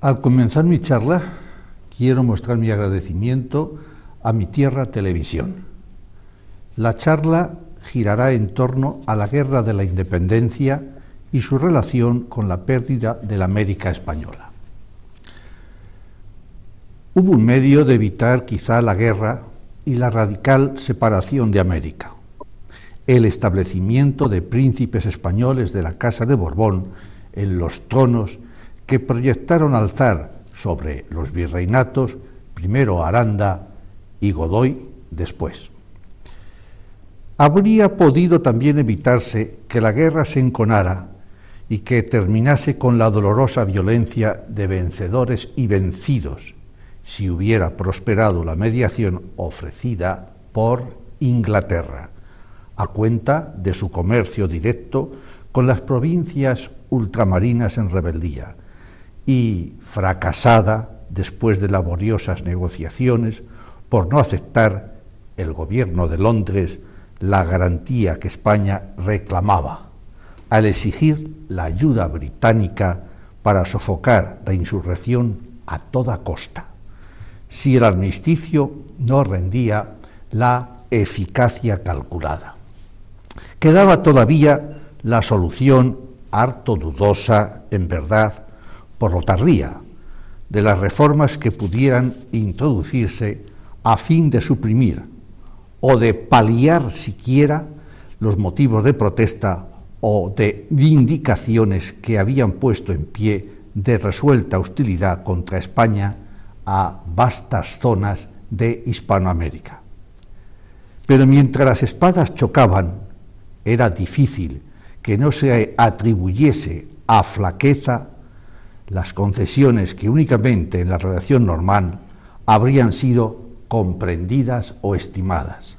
Al comenzar mi charla, quiero mostrar mi agradecimiento a Mi Tierra Televisión. La charla girará en torno a la Guerra de la Independencia y su relación con la pérdida de la América española. Hubo un medio de evitar quizá la guerra y la radical separación de América: el establecimiento de príncipes españoles de la Casa de Borbón en los tronos que proyectaron alzar sobre los virreinatos, primero Aranda y Godoy después. Habría podido también evitarse que la guerra se enconara y que terminase con la dolorosa violencia de vencedores y vencidos, si hubiera prosperado la mediación ofrecida por Inglaterra, a cuenta de su comercio directo con las provincias ultramarinas en rebeldía, y fracasada después de laboriosas negociaciones por no aceptar el gobierno de Londres la garantía que España reclamaba al exigir la ayuda británica para sofocar la insurrección a toda costa, si el armisticio no rendía la eficacia calculada. Quedaba todavía la solución, harto dudosa en verdad, por lo tardía, de las reformas que pudieran introducirse a fin de suprimir o de paliar siquiera los motivos de protesta o de vindicaciones que habían puesto en pie de resuelta hostilidad contra España a vastas zonas de Hispanoamérica. Pero mientras las espadas chocaban, era difícil que no se atribuyese a flaqueza las concesiones que únicamente en la relación normal habrían sido comprendidas o estimadas.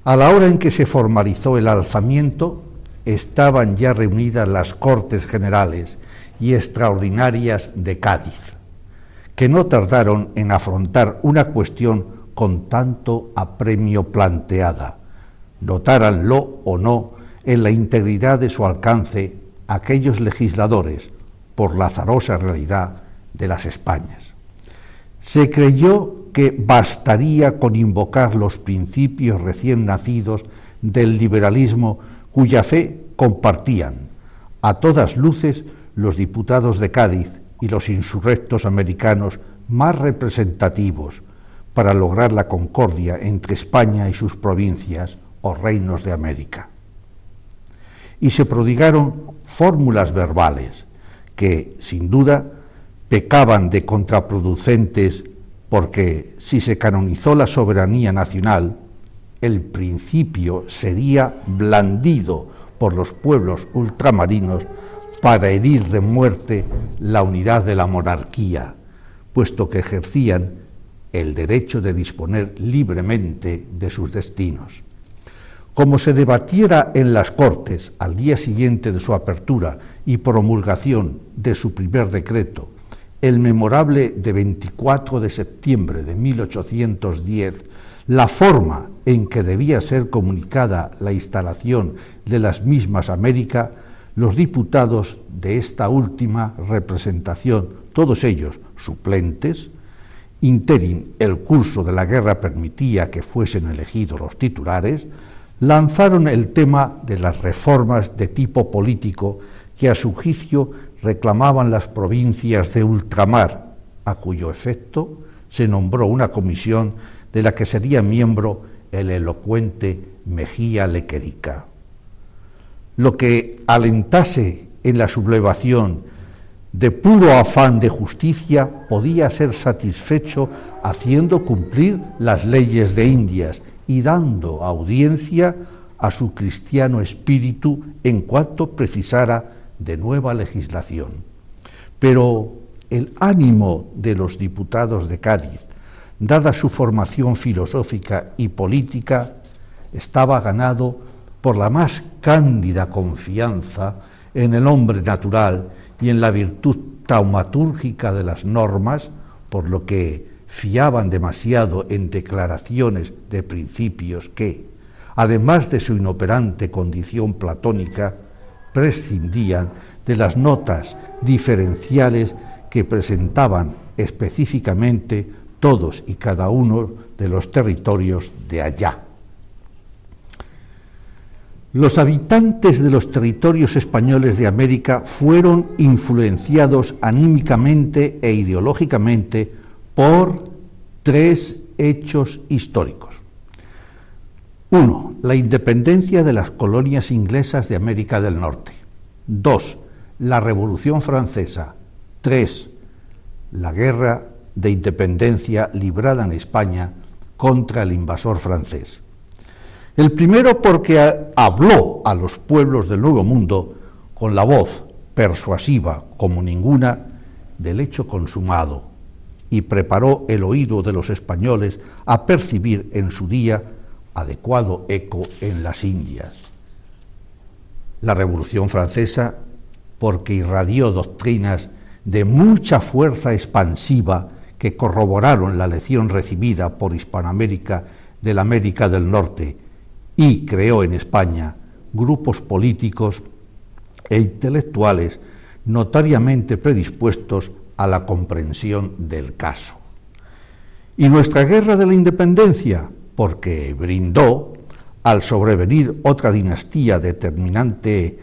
A la hora en que se formalizó el alzamiento, estaban ya reunidas las Cortes Generales y Extraordinarias de Cádiz, que no tardaron en afrontar una cuestión con tanto apremio planteada, notáranlo o no en la integridad de su alcance aquellos legisladores, por la azarosa realidad de las Españas. Se creyó que bastaría con invocar los principios recién nacidos del liberalismo, cuya fe compartían a todas luces los diputados de Cádiz y los insurrectos americanos más representativos, para lograr la concordia entre España y sus provincias o reinos de América. Y se prodigaron fórmulas verbales que, sin duda, pecaban de contraproducentes, porque si se canonizó la soberanía nacional, el principio sería blandido por los pueblos ultramarinos para herir de muerte la unidad de la monarquía, puesto que ejercían el derecho de disponer libremente de sus destinos. Como se debatiera en las Cortes al día siguiente de su apertura y promulgación de su primer decreto, el memorable de 24 de septiembre de 1810, la forma en que debía ser comunicada la instalación de las mismas América, los diputados de esta última representación, todos ellos suplentes, interim el curso de la guerra permitía que fuesen elegidos los titulares, lanzaron el tema de las reformas de tipo político que a su juicio reclamaban las provincias de ultramar, a cuyo efecto se nombró una comisión de la que sería miembro el elocuente Mejía Lequerica. Lo que alentase en la sublevación de puro afán de justicia podía ser satisfecho haciendo cumplir las leyes de Indias y dando audiencia a su cristiano espíritu en cuanto precisara de nueva legislación. Pero el ánimo de los diputados de Cádiz, dada su formación filosófica y política, estaba ganado por la más cándida confianza en el hombre natural y en la virtud taumatúrgica de las normas, por lo que fiaban demasiado en declaraciones de principios que, además de su inoperante condición platónica, prescindían de las notas diferenciales que presentaban específicamente todos y cada uno de los territorios de allá. Los habitantes de los territorios españoles de América fueron influenciados anímicamente e ideológicamente por tres hechos históricos. 1. La independencia de las colonias inglesas de América del Norte. 2. La Revolución Francesa. 3. La guerra de independencia librada en España contra el invasor francés. El primero porque habló a los pueblos del Nuevo Mundo con la voz persuasiva como ninguna del hecho consumado y preparó el oído de los españoles a percibir en su día adecuado eco en las Indias. La Revolución Francesa porque irradió doctrinas de mucha fuerza expansiva que corroboraron la lección recibida por Hispanoamérica de la América del Norte y creó en España grupos políticos e intelectuales notariamente predispuestos a la comprensión del caso. Y nuestra guerra de la independencia, porque brindó, al sobrevenir otra dinastía determinante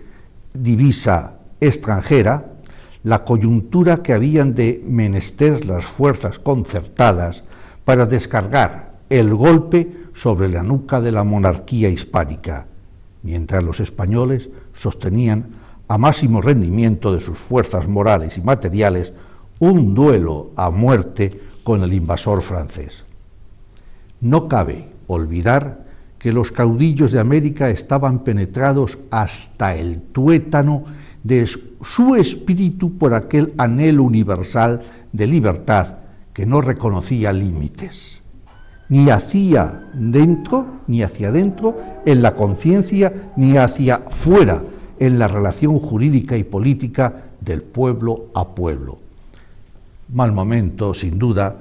divisa extranjera, la coyuntura que habían de menester las fuerzas concertadas para descargar el golpe sobre la nuca de la monarquía hispánica, mientras los españoles sostenían a máximo rendimiento de sus fuerzas morales y materiales un duelo a muerte con el invasor francés. No cabe olvidar que los caudillos de América estaban penetrados hasta el tuétano de su espíritu por aquel anhelo universal de libertad que no reconocía límites, ni hacia dentro, ni hacia adentro en la conciencia, ni hacia fuera en la relación jurídica y política del pueblo a pueblo. Mal momento, sin duda,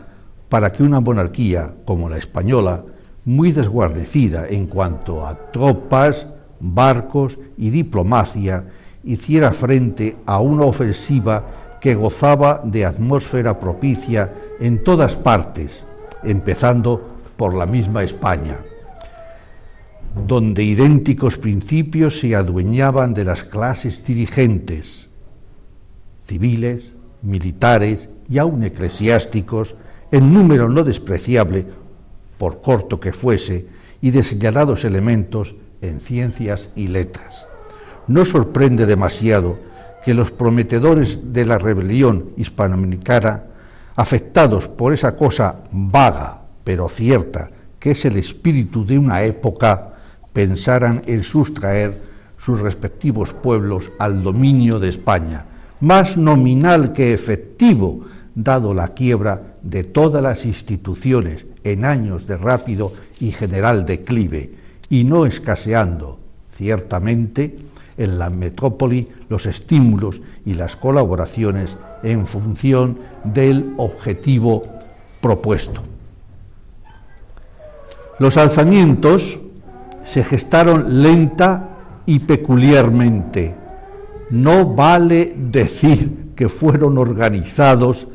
para que una monarquía como la española, muy desguarnecida en cuanto a tropas, barcos y diplomacia, hiciera frente a una ofensiva que gozaba de atmósfera propicia en todas partes, empezando por la misma España, donde idénticos principios se adueñaban de las clases dirigentes, civiles, militares y aun eclesiásticos, en número no despreciable, por corto que fuese, y de señalados elementos en ciencias y letras. No sorprende demasiado que los prometedores de la rebelión hispanoamericana, afectados por esa cosa vaga pero cierta que es el espíritu de una época, pensaran en sustraer sus respectivos pueblos al dominio de España, más nominal que efectivo, dado la quiebra de todas las instituciones en años de rápido y general declive, y no escaseando, ciertamente, en la metrópoli los estímulos y las colaboraciones en función del objetivo propuesto. Los alzamientos se gestaron lenta y peculiarmente. No vale decir que fueron organizados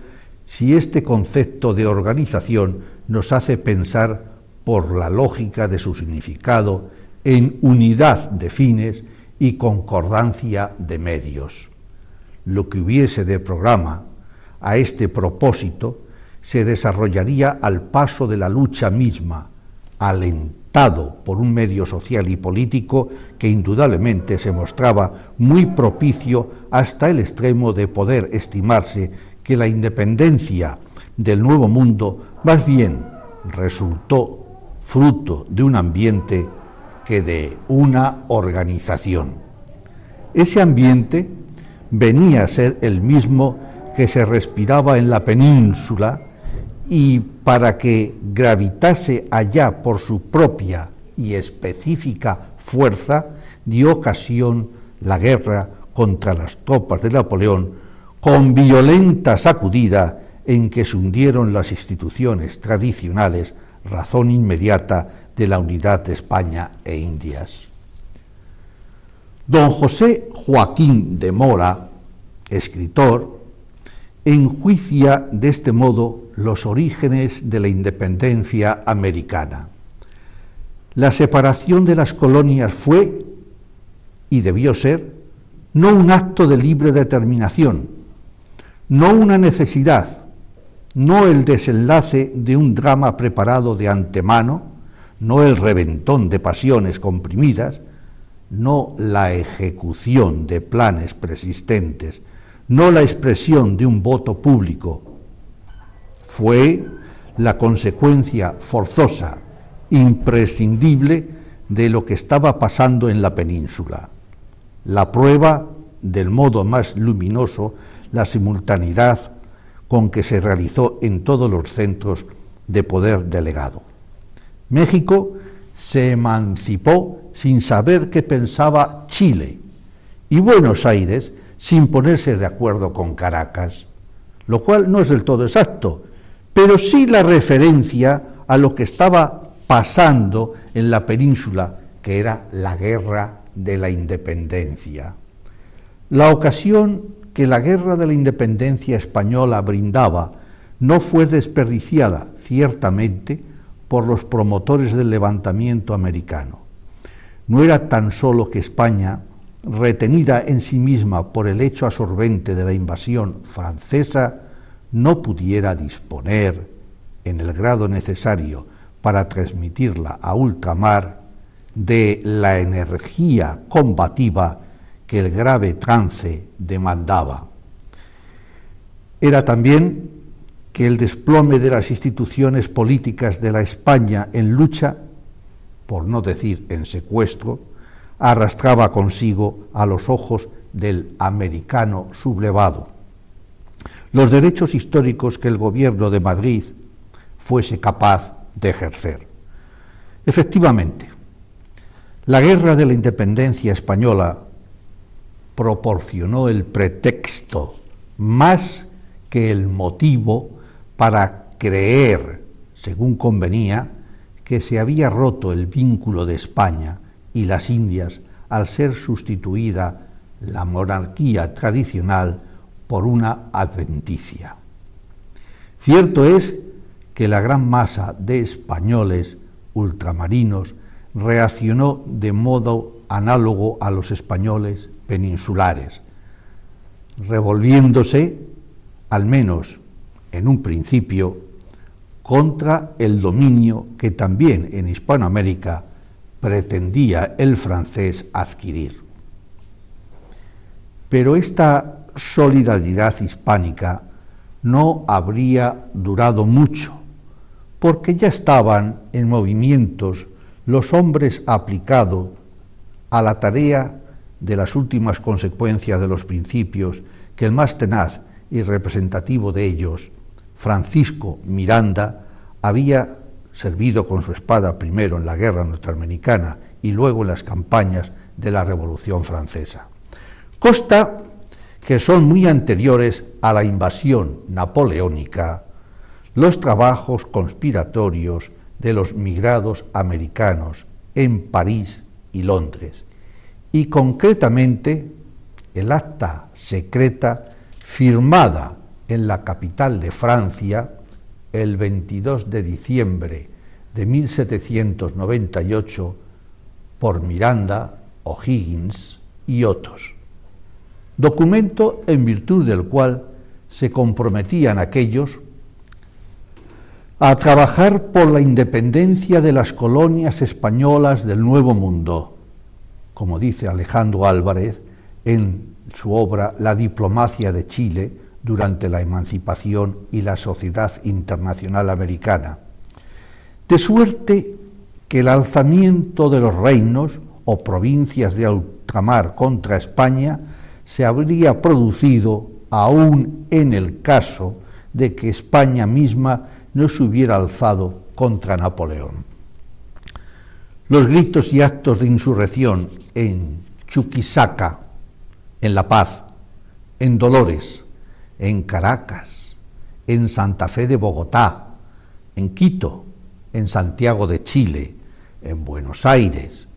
si este concepto de organización nos hace pensar, por la lógica de su significado, en unidad de fines y concordancia de medios. Lo que hubiese de programa a este propósito se desarrollaría al paso de la lucha misma, alentado por un medio social y político que indudablemente se mostraba muy propicio hasta el extremo de poder estimarse que la independencia del Nuevo Mundo más bien resultó fruto de un ambiente que de una organización. Ese ambiente venía a ser el mismo que se respiraba en la península, y para que gravitase allá por su propia y específica fuerza, dio ocasión la guerra contra las tropas de Napoleón, con violenta sacudida en que se hundieron las instituciones tradicionales, razón inmediata de la unidad de España e Indias. Don José Joaquín de Mora, escritor, enjuicia de este modo los orígenes de la independencia americana. La separación de las colonias fue, y debió ser, no un acto de libre determinación, no una necesidad, no el desenlace de un drama preparado de antemano, no el reventón de pasiones comprimidas, no la ejecución de planes persistentes, no la expresión de un voto público. Fue la consecuencia forzosa, imprescindible de lo que estaba pasando en la península. La prueba del modo más luminoso, la simultaneidad con que se realizó en todos los centros de poder delegado. México se emancipó sin saber qué pensaba Chile y Buenos Aires sin ponerse de acuerdo con Caracas, lo cual no es del todo exacto, pero sí la referencia a lo que estaba pasando en la península, que era la guerra de la independencia. La ocasión que la guerra de la independencia española brindaba no fue desperdiciada, ciertamente, por los promotores del levantamiento americano. No era tan solo que España, retenida en sí misma por el hecho absorbente de la invasión francesa, no pudiera disponer, en el grado necesario para transmitirla a ultramar, de la energía combativa que el grave trance demandaba. Era también que el desplome de las instituciones políticas de la España en lucha, por no decir en secuestro, arrastraba consigo a los ojos del americano sublevado los derechos históricos que el gobierno de Madrid fuese capaz de ejercer. Efectivamente, la guerra de la independencia española proporcionó el pretexto más que el motivo para creer, según convenía, que se había roto el vínculo de España y las Indias al ser sustituida la monarquía tradicional por una adventicia. Cierto es que la gran masa de españoles ultramarinos reaccionó de modo análogo a los españoles peninsulares, revolviéndose, al menos en un principio, contra el dominio que también en Hispanoamérica pretendía el francés adquirir. Pero esta solidaridad hispánica no habría durado mucho, porque ya estaban en movimientos los hombres aplicados a la tarea de las últimas consecuencias de los principios que el más tenaz y representativo de ellos, Francisco Miranda, había servido con su espada primero en la guerra norteamericana y luego en las campañas de la Revolución Francesa. Consta que son muy anteriores a la invasión napoleónica los trabajos conspiratorios de los migrados americanos en París y Londres, y concretamente el acta secreta firmada en la capital de Francia el 22 de diciembre de 1798 por Miranda, O'Higgins y otros. Documento en virtud del cual se comprometían aquellos a trabajar por la independencia de las colonias españolas del Nuevo Mundo, como dice Alejandro Álvarez en su obra La diplomacia de Chile durante la emancipación y la sociedad internacional americana, de suerte que el alzamiento de los reinos o provincias de ultramar contra España se habría producido aún en el caso de que España misma no se hubiera alzado contra Napoleón. Los gritos y actos de insurrección en Chuquisaca, en La Paz, en Dolores, en Caracas, en Santa Fe de Bogotá, en Quito, en Santiago de Chile, en Buenos Aires,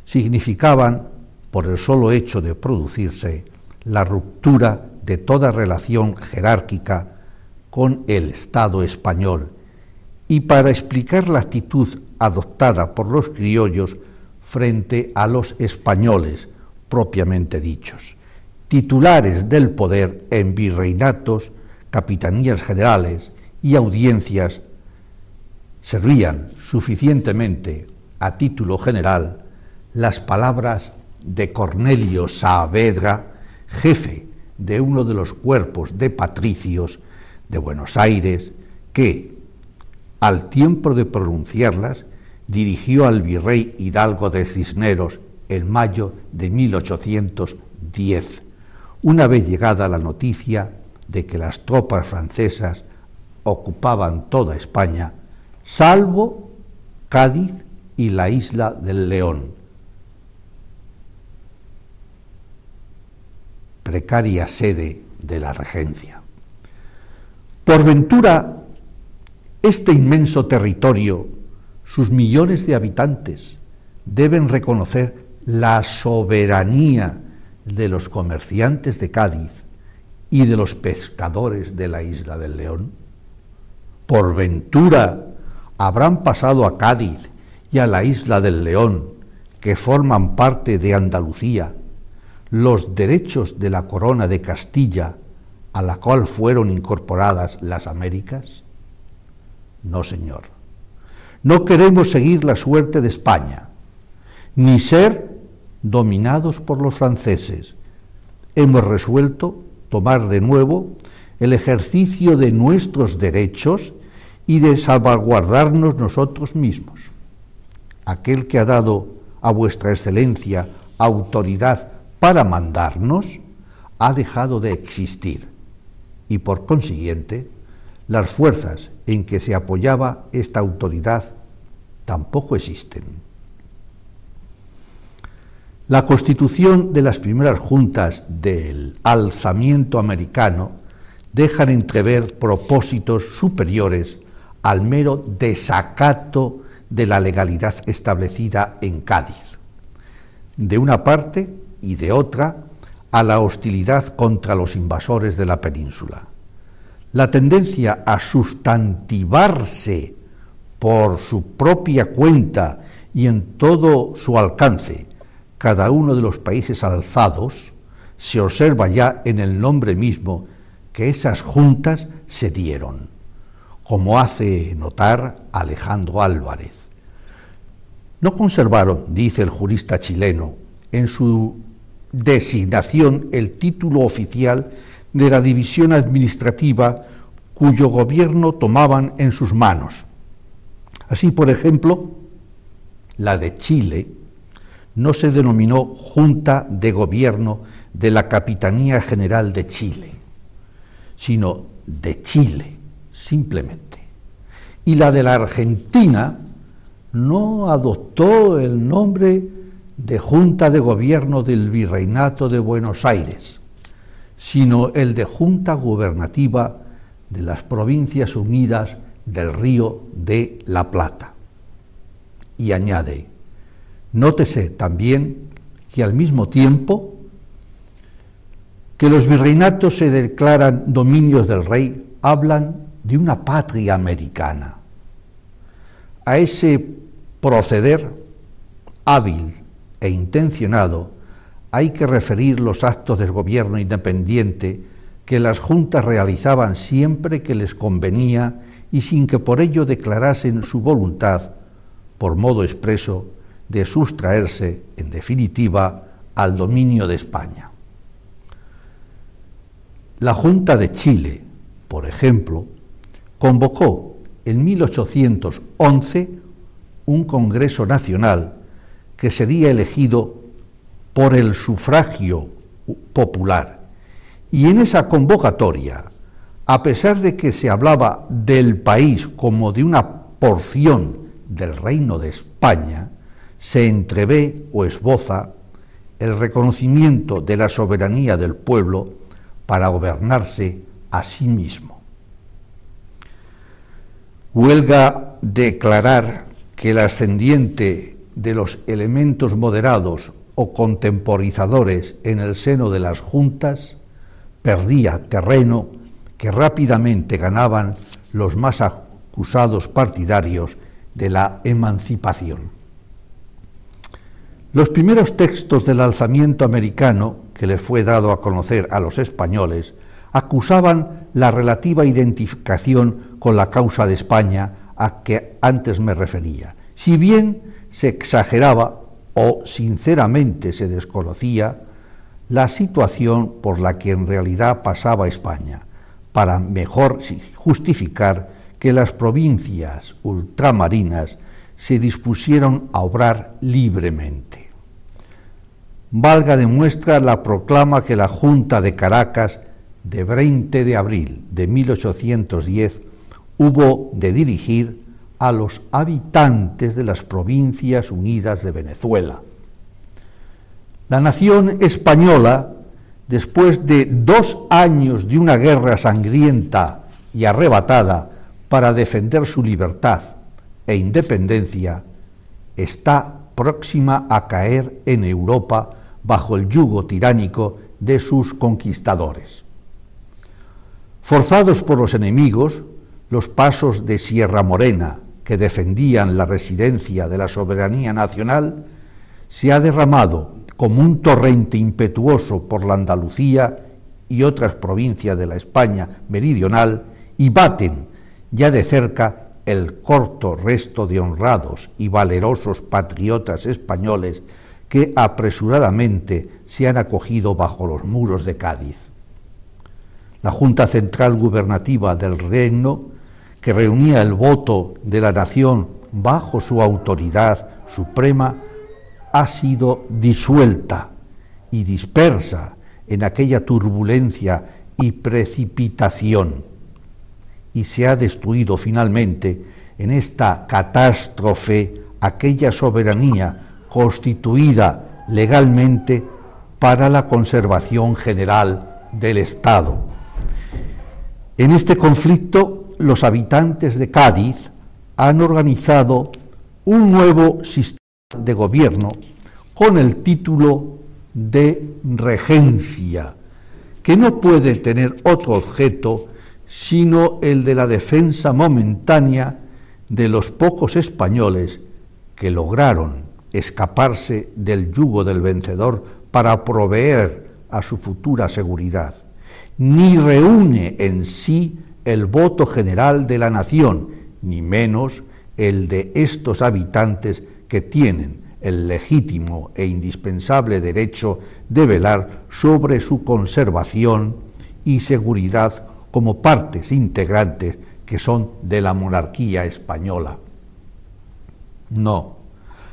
significaban, por el solo hecho de producirse, la ruptura de toda relación jerárquica con el Estado español y para explicar la actitud adoptada por los criollos frente a los españoles propiamente dichos, titulares del poder en virreinatos, capitanías generales y audiencias. Servían suficientemente a título general las palabras de Cornelio Saavedra, jefe de uno de los cuerpos de patricios de Buenos Aires, que, al tiempo de pronunciarlas, dirigió al virrey Hidalgo de Cisneros en mayo de 1810, una vez llegada la noticia de que las tropas francesas ocupaban toda España, salvo Cádiz y la isla del León, precaria sede de la regencia. Por ventura, este inmenso territorio, sus millones de habitantes, deben reconocer la soberanía de los comerciantes de Cádiz y de los pescadores de la isla del León. Por ventura, habrán pasado a Cádiz y a la isla del León, que forman parte de Andalucía, los derechos de la corona de Castilla, a la cual fueron incorporadas las Américas? No, señor. No queremos seguir la suerte de España, ni ser dominados por los franceses. Hemos resuelto tomar de nuevo el ejercicio de nuestros derechos y de salvaguardarnos nosotros mismos. Aquel que ha dado a vuestra excelencia autoridad para mandarnos ha dejado de existir y, por consiguiente, las fuerzas en que se apoyaba esta autoridad tampoco existen. La constitución de las primeras juntas del alzamiento americano dejan entrever propósitos superiores al mero desacato de la legalidad establecida en Cádiz, de una parte y de otra a la hostilidad contra los invasores de la península. La tendencia a sustantivarse por su propia cuenta y en todo su alcance cada uno de los países alzados se observa ya en el nombre mismo que esas juntas se dieron, como hace notar Alejandro Álvarez. No conservaron, dice el jurista chileno, en su designación el título oficial de la división administrativa cuyo gobierno tomaban en sus manos. Así, por ejemplo, la de Chile no se denominó Junta de Gobierno de la Capitanía General de Chile, sino de Chile, simplemente. Y la de la Argentina no adoptó el nombre de Junta de Gobierno del Virreinato de Buenos Aires, sino el de Junta Gubernativa de las Provincias Unidas del Río de la Plata. Y añade: nótese también que al mismo tiempo que los virreinatos se declaran dominios del rey, hablan de una patria americana. A ese proceder hábil e intencionado hay que referir los actos del gobierno independiente que las juntas realizaban siempre que les convenía y sin que por ello declarasen su voluntad, por modo expreso, de sustraerse, en definitiva, al dominio de España. La Junta de Chile, por ejemplo, convocó en 1811 un Congreso Nacional que sería elegido por el sufragio popular. Y en esa convocatoria, a pesar de que se hablaba del país como de una porción del Reino de España, se entrevé o esboza el reconocimiento de la soberanía del pueblo para gobernarse a sí mismo. Huelga declarar que el ascendiente de los elementos moderados o contemporizadores en el seno de las juntas perdía terreno que rápidamente ganaban los más acusados partidarios de la emancipación. Los primeros textos del alzamiento americano, que les fue dado a conocer a los españoles, acusaban la relativa identificación con la causa de España a que antes me refería. Si bien se exageraba o sinceramente se desconocía la situación por la que en realidad pasaba España, para mejor justificar que las provincias ultramarinas se dispusieron a obrar libremente. Valga de muestra la proclama que la Junta de Caracas de 20 de abril de 1810 hubo de dirigir a los habitantes de las Provincias Unidas de Venezuela. La nación española, después de 2 años de una guerra sangrienta y arrebatada para defender su libertad e independencia, está próxima a caer en Europa bajo el yugo tiránico de sus conquistadores. Forzados por los enemigos, los pasos de Sierra Morena, que defendían la residencia de la soberanía nacional, se ha derramado como un torrente impetuoso por la Andalucía y otras provincias de la España meridional y baten ya de cerca el corto resto de honrados y valerosos patriotas españoles que apresuradamente se han acogido bajo los muros de Cádiz. La Junta Central Gubernativa del Reino, que reunía el voto de la nación bajo su autoridad suprema, ha sido disuelta y dispersa en aquella turbulencia y precipitación, y se ha destruido finalmente en esta catástrofe aquella soberanía constituida legalmente para la conservación general del Estado. En este conflicto, los habitantes de Cádiz han organizado un nuevo sistema de gobierno con el título de regencia, que no puede tener otro objeto sino el de la defensa momentánea de los pocos españoles que lograron escaparse del yugo del vencedor para proveer a su futura seguridad, ni reúne en sí el voto general de la nación, ni menos el de estos habitantes que tienen el legítimo e indispensable derecho de velar sobre su conservación y seguridad como partes integrantes que son de la monarquía española. No,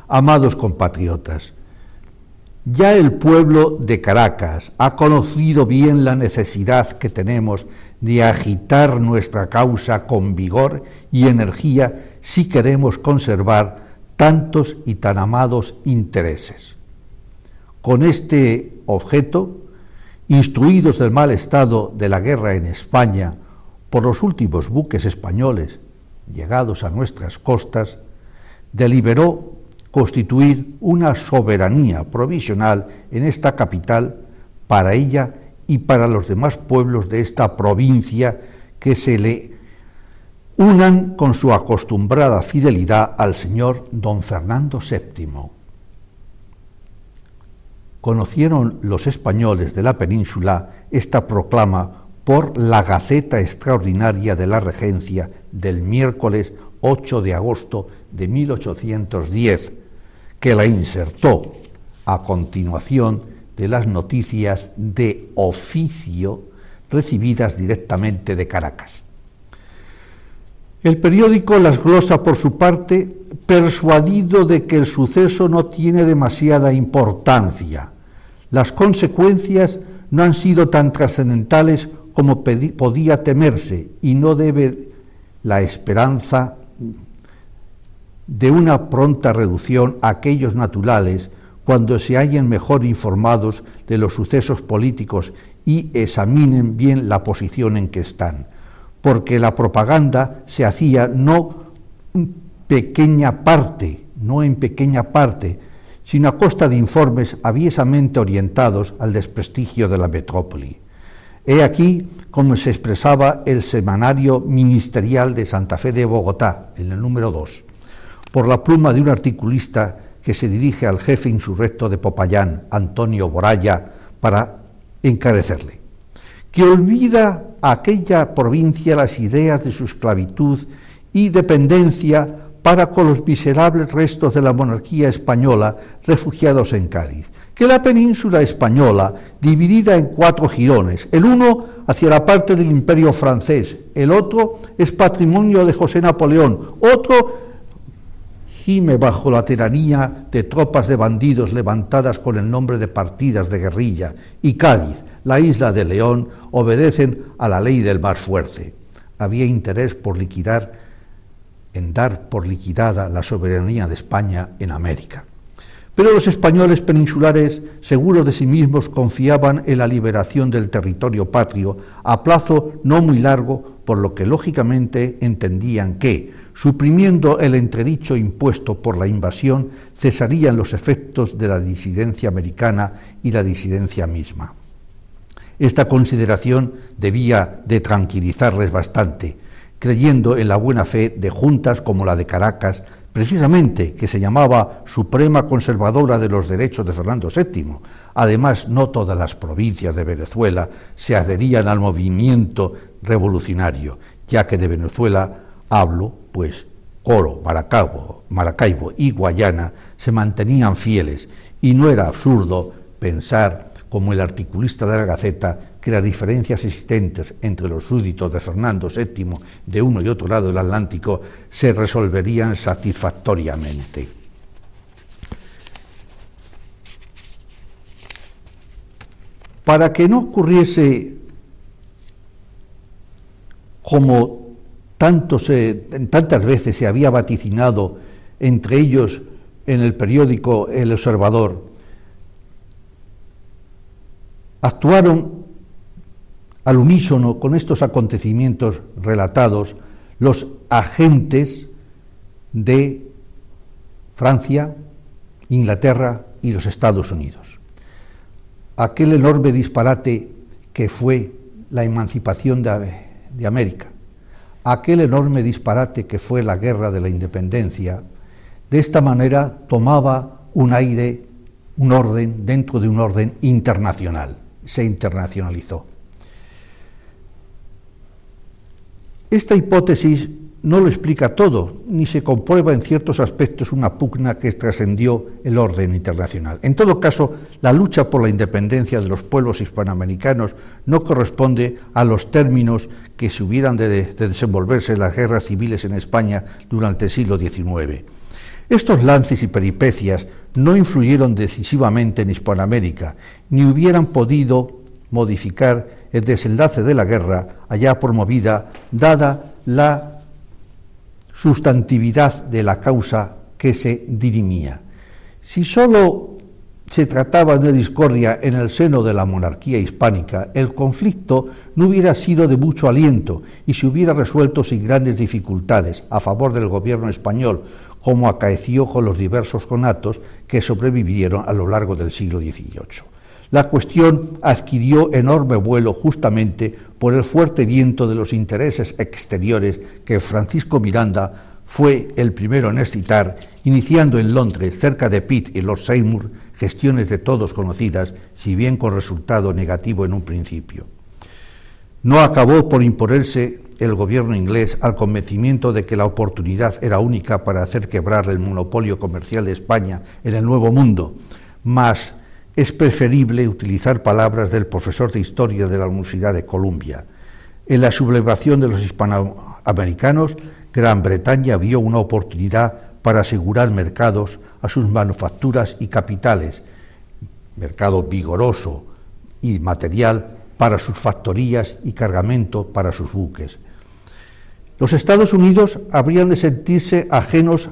amados compatriotas, ya el pueblo de Caracas ha conocido bien la necesidad que tenemos de agitar nuestra causa con vigor y energía si queremos conservar tantos y tan amados intereses. Con este objeto, instruidos del mal estado de la guerra en España por los últimos buques españoles llegados a nuestras costas, deliberó constituir una soberanía provisional en esta capital para ella y para los demás pueblos de esta provincia que se le unan con su acostumbrada fidelidad al señor don Fernando VII. Conocieron los españoles de la península esta proclama por la Gaceta Extraordinaria de la Regencia del miércoles 8 de agosto de 1810, que la insertó a continuación de las noticias de oficio recibidas directamente de Caracas. El periódico las glosa por su parte, persuadido de que el suceso no tiene demasiada importancia. Las consecuencias no han sido tan trascendentales como podía temerse y no debe la esperanza de una pronta reducción a aquellos naturales cuando se hallen mejor informados de los sucesos políticos y examinen bien la posición en que están, porque la propaganda se hacía no en pequeña parte, sino a costa de informes aviesamente orientados al desprestigio de la metrópoli. He aquí cómo se expresaba el semanario ministerial de Santa Fe de Bogotá, en el número 2, por la pluma de un articulista que se dirige al jefe insurrecto de Popayán, Antonio Boraya, para encarecerle: que olvida a aquella provincia las ideas de su esclavitud y dependencia para con los miserables restos de la monarquía española refugiados en Cádiz, que la península española, dividida en 4 jirones, el uno hacia la parte del imperio francés, el otro es patrimonio de José Napoleón, otro gime bajo la tiranía de tropas de bandidos levantadas con el nombre de partidas de guerrilla, y Cádiz, la isla de León, obedecen a la ley del más fuerte. Había interés en dar por liquidada la soberanía de España en América. Pero los españoles peninsulares, seguros de sí mismos, confiaban en la liberación del territorio patrio a plazo no muy largo, por lo que lógicamente entendían que, suprimiendo el entredicho impuesto por la invasión, cesarían los efectos de la disidencia americana y la disidencia misma. Esta consideración debía de tranquilizarles bastante, creyendo en la buena fe de juntas como la de Caracas, precisamente, que se llamaba Suprema Conservadora de los Derechos de Fernando VII. Además, no todas las provincias de Venezuela se adherían al movimiento revolucionario, ya que de Venezuela hablo, pues Coro, Maracaibo y Guayana se mantenían fieles, y no era absurdo pensar, como el articulista de la Gaceta, que las diferencias existentes entre los súbditos de Fernando VII de uno y otro lado del Atlántico se resolverían satisfactoriamente. Para que no ocurriese como tantas veces se había vaticinado, entre ellos en el periódico El Observador, actuaron al unísono con estos acontecimientos relatados los agentes de Francia, Inglaterra y los Estados Unidos. Aquel enorme disparate que fue la emancipación de América, aquel enorme disparate que fue la guerra de la independencia, de esta manera tomaba un aire, un orden dentro de un orden internacional, se internacionalizó. Esta hipótesis no lo explica todo, ni se comprueba en ciertos aspectos una pugna que trascendió el orden internacional. En todo caso, la lucha por la independencia de los pueblos hispanoamericanos no corresponde a los términos que se hubieran de desenvolverse en las guerras civiles en España durante el siglo XIX. Estos lances y peripecias no influyeron decisivamente en Hispanoamérica, ni hubieran podido modificar el desenlace de la guerra allá promovida, dada la sustantividad de la causa que se dirimía. Si sólo se trataba de una discordia en el seno de la monarquía hispánica, el conflicto no hubiera sido de mucho aliento y se hubiera resuelto sin grandes dificultades a favor del gobierno español, como acaeció con los diversos conatos que sobrevivieron a lo largo del siglo XVIII. La cuestión adquirió enorme vuelo justamente por el fuerte viento de los intereses exteriores que Francisco Miranda fue el primero en excitar, iniciando en Londres, cerca de Pitt y Lord Seymour, gestiones de todos conocidas, si bien con resultado negativo en un principio. No acabó por imponerse el gobierno inglés al convencimiento de que la oportunidad era única para hacer quebrar el monopolio comercial de España en el Nuevo Mundo, mas es preferible utilizar palabras del profesor de Historia de la Universidad de Columbia. En la sublevación de los hispanoamericanos, Gran Bretaña vio una oportunidad para asegurar mercados a sus manufacturas y capitales, mercado vigoroso y material para sus factorías y cargamento para sus buques. Los Estados Unidos habrían de sentirse ajenos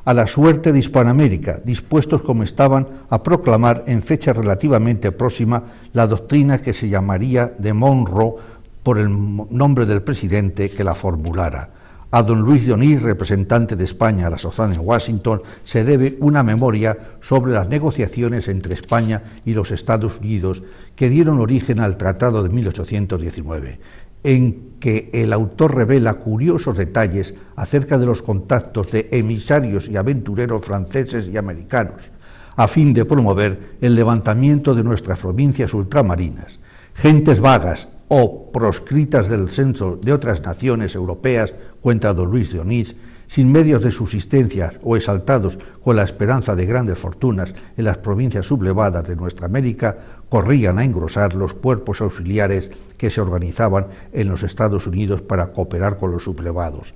a la suerte de Hispanoamérica, dispuestos como estaban a proclamar en fecha relativamente próxima la doctrina que se llamaría de Monroe por el nombre del presidente que la formulara. A don Luis de Onís, representante de España a la sazón en Washington, se debe una memoria sobre las negociaciones entre España y los Estados Unidos que dieron origen al Tratado de 1819, en que el autor revela curiosos detalles acerca de los contactos de emisarios y aventureros franceses y americanos, a fin de promover el levantamiento de nuestras provincias ultramarinas. Gentes vagas o proscritas del censo de otras naciones europeas, cuenta don Luis de Onís, sin medios de subsistencia o exaltados con la esperanza de grandes fortunas en las provincias sublevadas de nuestra América, corrían a engrosar los cuerpos auxiliares que se organizaban en los Estados Unidos para cooperar con los sublevados.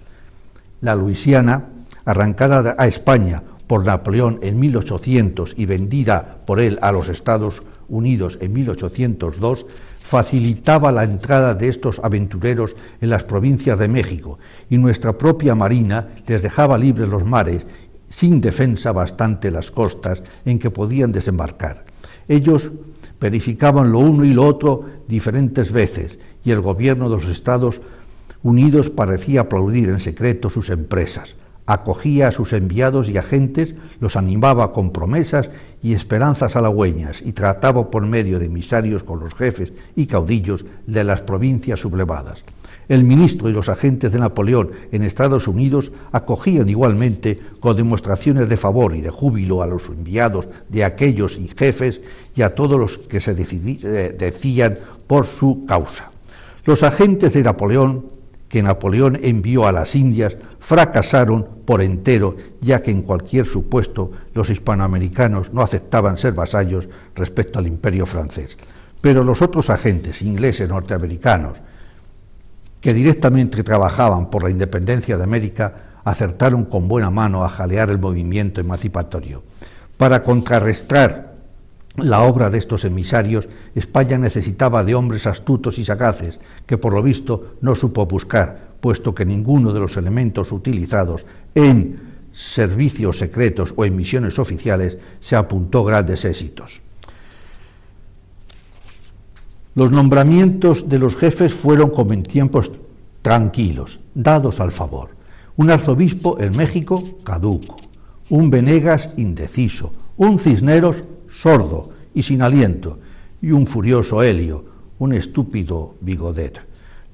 La Luisiana, arrancada a España por Napoleón en 1800 y vendida por él a los Estados Unidos en 1802, facilitaba la entrada de estos aventureros en las provincias de México, y nuestra propia marina les dejaba libres los mares, sin defensa bastante las costas en que podían desembarcar. Ellos verificaban lo uno y lo otro diferentes veces, y el gobierno de los Estados Unidos parecía aplaudir en secreto sus empresas. Acogía a sus enviados y agentes, los animaba con promesas y esperanzas halagüeñas y trataba por medio de emisarios con los jefes y caudillos de las provincias sublevadas. El ministro y los agentes de Napoleón en Estados Unidos acogían igualmente con demostraciones de favor y de júbilo a los enviados de aquellos y jefes y a todos los que se decían por su causa. Los agentes de Napoleón que Napoleón envió a las Indias fracasaron por entero, ya que en cualquier supuesto los hispanoamericanos no aceptaban ser vasallos respecto al imperio francés. Pero los otros agentes ingleses norteamericanos que directamente trabajaban por la independencia de América acertaron con buena mano a jalear el movimiento emancipatorio. Para contrarrestar la obra de estos emisarios, España necesitaba de hombres astutos y sagaces, que por lo visto no supo buscar, puesto que ninguno de los elementos utilizados en servicios secretos o en misiones oficiales se apuntó grandes éxitos. Los nombramientos de los jefes fueron como en tiempos tranquilos, dados al favor. Un arzobispo en México, caduco; un Venegas, indeciso; un Cisneros, sordo y sin aliento; y un furioso Helio, un estúpido Bigodet.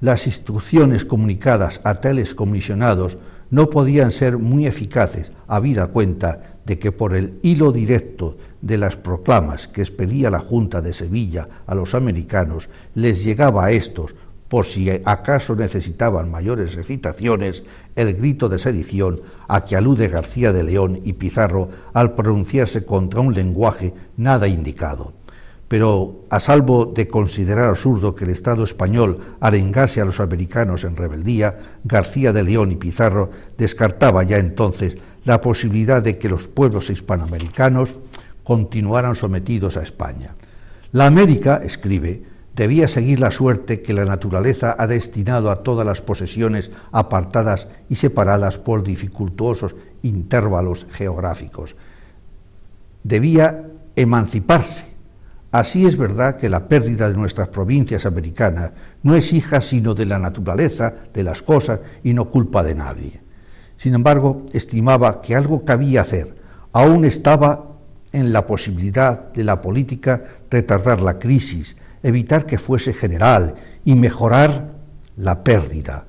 Las instrucciones comunicadas a tales comisionados no podían ser muy eficaces, habida cuenta de que por el hilo directo de las proclamas que expedía la Junta de Sevilla a los americanos, les llegaba a estos, por si acaso necesitaban mayores recitaciones, el grito de sedición a que alude García de León y Pizarro al pronunciarse contra un lenguaje nada indicado. Pero, a salvo de considerar absurdo que el Estado español arengase a los americanos en rebeldía, García de León y Pizarro descartaba ya entonces la posibilidad de que los pueblos hispanoamericanos continuaran sometidos a España. La América, escribe, debía seguir la suerte que la naturaleza ha destinado a todas las posesiones apartadas y separadas por dificultuosos intervalos geográficos. Debía emanciparse. Así es verdad que la pérdida de nuestras provincias americanas no es hija sino de la naturaleza de las cosas y no culpa de nadie. Sin embargo, estimaba que algo cabía hacer. Aún estaba en la posibilidad de la política retardar la crisis, evitar que fuese general y mejorar la pérdida.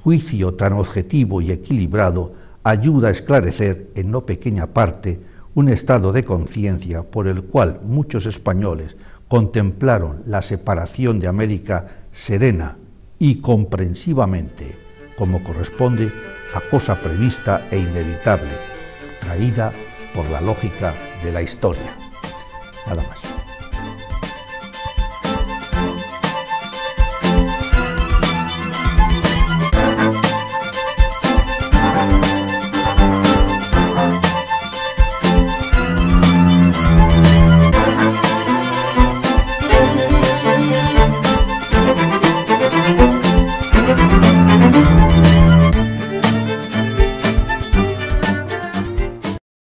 Juicio tan objetivo y equilibrado ayuda a esclarecer en no pequeña parte un estado de conciencia por el cual muchos españoles contemplaron la separación de América serena y comprensivamente, como corresponde a cosa prevista e inevitable, traída por la lógica de la historia. Nada más.